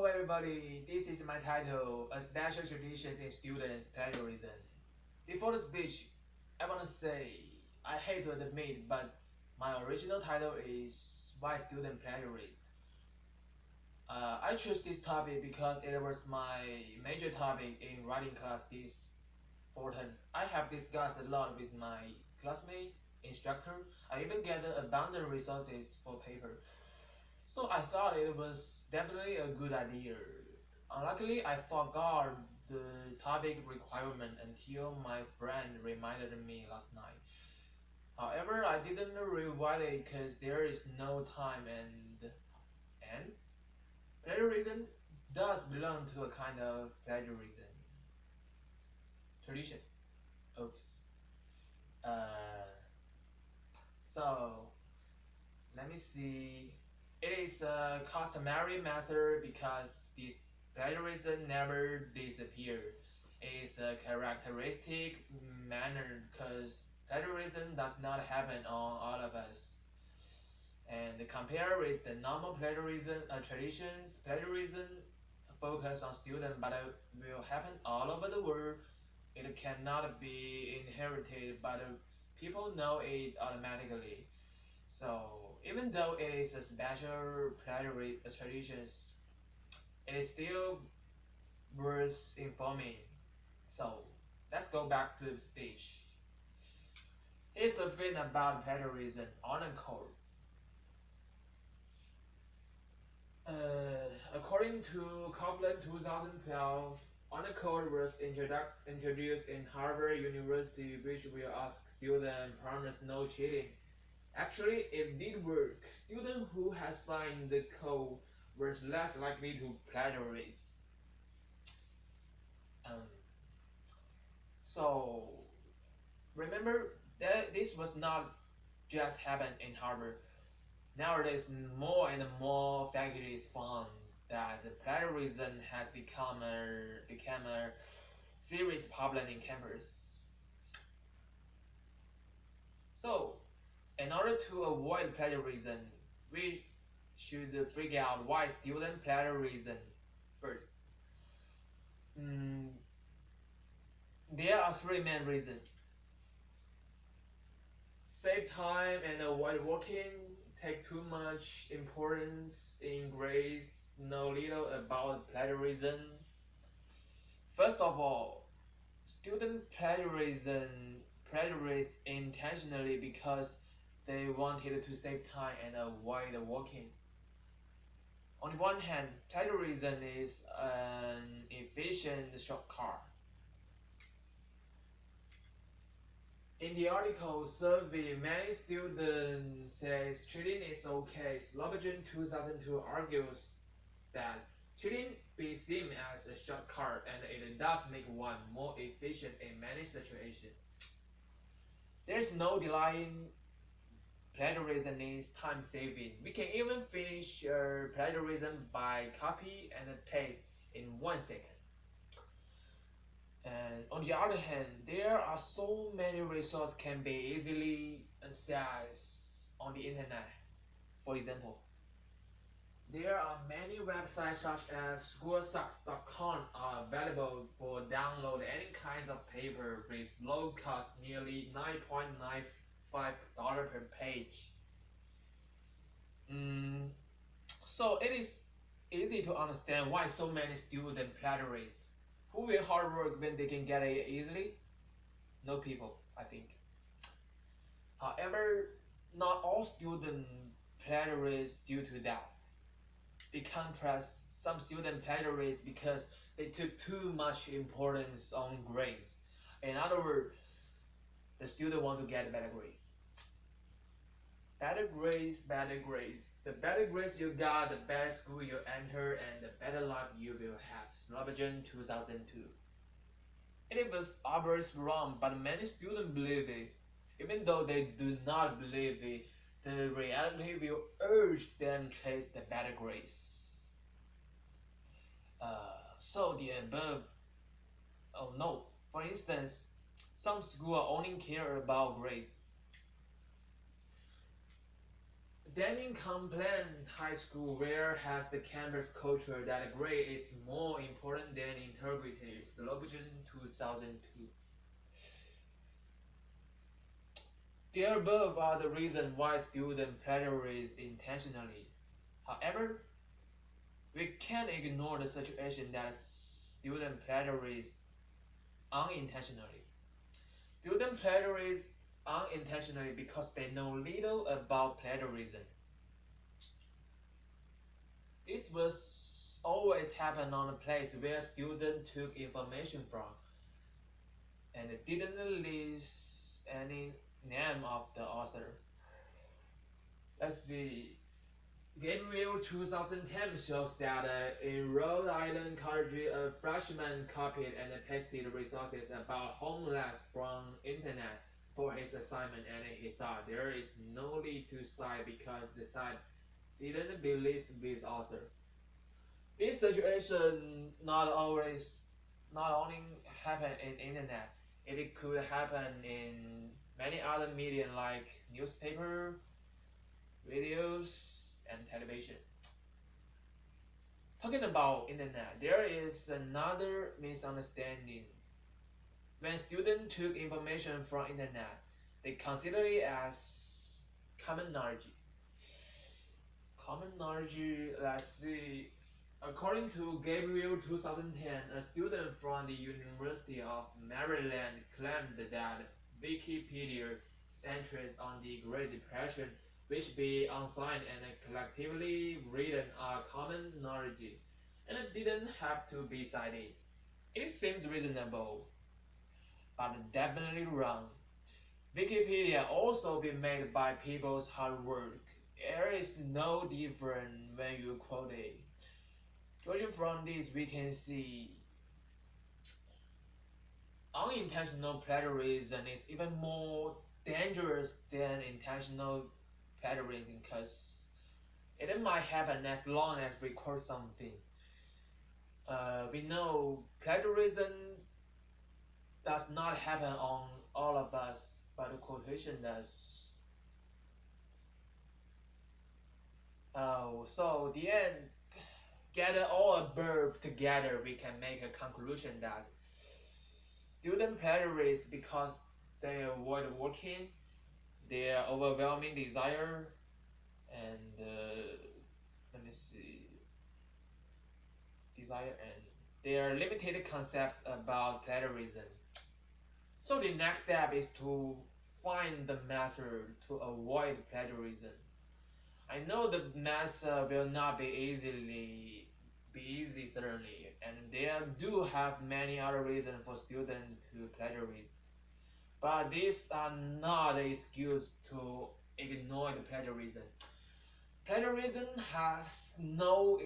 Hello everybody, this is my title, A Special Traditions in Students Plagiarism. Before the speech, I want to say, I hate to admit, but my original title is Why Student Plagiarism. I chose this topic because it was my major topic in writing class this autumn. I have discussed a lot with my classmate, instructor. I even gathered abundant resources for paper. So I thought it was definitely a good idea. Unluckily, I forgot the topic requirement until my friend reminded me last night. However, I didn't rewrite it because there is no time and plagiarism does belong to a kind of plagiarism tradition. Oops. Uh, so let me see. It is a customary method because this plagiarism never disappeared. It is a characteristic manner because plagiarism does not happen on all of us. And compare with the normal plagiarism traditions, plagiarism focus on students but it will happen all over the world. It cannot be inherited, but people know it automatically. So even though it is a special plagiarism traditions, it is still worth informing. So let's go back to the speech. Here's the thing about plagiarism on a code. According to Copeland 2012, honor code was introduced in Harvard University, which will ask students promise no cheating. Actually, it did work. Students who had signed the code were less likely to plagiarize. Um, so remember that this was not just happened in Harvard. Nowadays, more and more faculties found that the plagiarism has become a serious problem in campus. So, in order to avoid plagiarism, we should figure out why student plagiarism first. Mm, there are three main reasons. Save time and avoid working, take too much importance in grades, know little about plagiarism. First of all, student plagiarize intentionally because they wanted to save time and avoid working. On the one hand, plagiarism is an efficient shortcut. In the article survey, many students says cheating is okay. Slobodan 2002 argues that cheating be seen as a shortcut and it does make one more efficient in many situations. There is no denying plagiarism is time saving. We can even finish plagiarism by copy and paste in 1 second. And on the other hand, there are so many resources can be easily accessed on the internet. For example, there are many websites such as schoolsucks.com are available for download any kinds of paper with low cost, nearly $9.95 per page. So it is easy to understand why so many students plagiarize. Who will hard work when they can get it easily? No people, I think. However, not all students plagiarize due to that. In contrast, some students plagiarize because they took too much importance on grades. In other words, the student want to get better grades. Better grades, better grades. The better grades you got, the better school you enter, and the better life you will have. Slobodan 2002. It was obviously wrong, but many students believe it. Even though they do not believe it, the reality will urge them to chase the better grades. So the above, oh no, for instance, some schools only care about grades. Then in Compline High School, where has the campus culture that grade is more important than integrity. Slobodan 2002. The above are the reasons why students plagiarize intentionally. However, we can't ignore the situation that students plagiarize unintentionally. Students plagiarize unintentionally because they know little about plagiarism. This was always happen on a place where students took information from and didn't list any name of the author. Let's see. Gabriel 2010 shows that in Rhode Island College, a freshman copied and pasted resources about homeless from internet for his assignment, and he thought there is no need to cite because the site didn't be listed with author. This situation not only happen in internet, it could happen in many other media like newspaper, videos, and television. Talking about internet, there is another misunderstanding. When students took information from internet, they consider it as common knowledge. Common knowledge, let's see. According to Gabriel 2010, a student from the University of Maryland claimed that Wikipedia's entries on the Great Depression, which be unsigned and collectively written, are common knowledge, and it didn't have to be cited. It seems reasonable, but definitely wrong. Wikipedia also be made by people's hard work. There is no difference when you quote it. Judging from this, we can see unintentional plagiarism is even more dangerous than intentional plagiarism because it might happen as long as we quote something. We know plagiarism does not happen on all of us, but the quotation does. So the end, gather all above together, we can make a conclusion that student plagiarize because they avoid working, their overwhelming desire, and let me see, desire and their limited concepts about plagiarism. So the next step is to find the method to avoid plagiarism. I know the method will not be easy certainly, and there do have many other reasons for students to plagiarize. But these are not an excuse to ignore the plagiarism. Plagiarism has no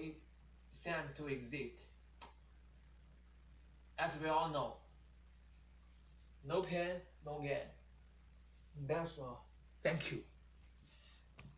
sense to exist. As we all know, no pain, no gain. That's all. Thank you.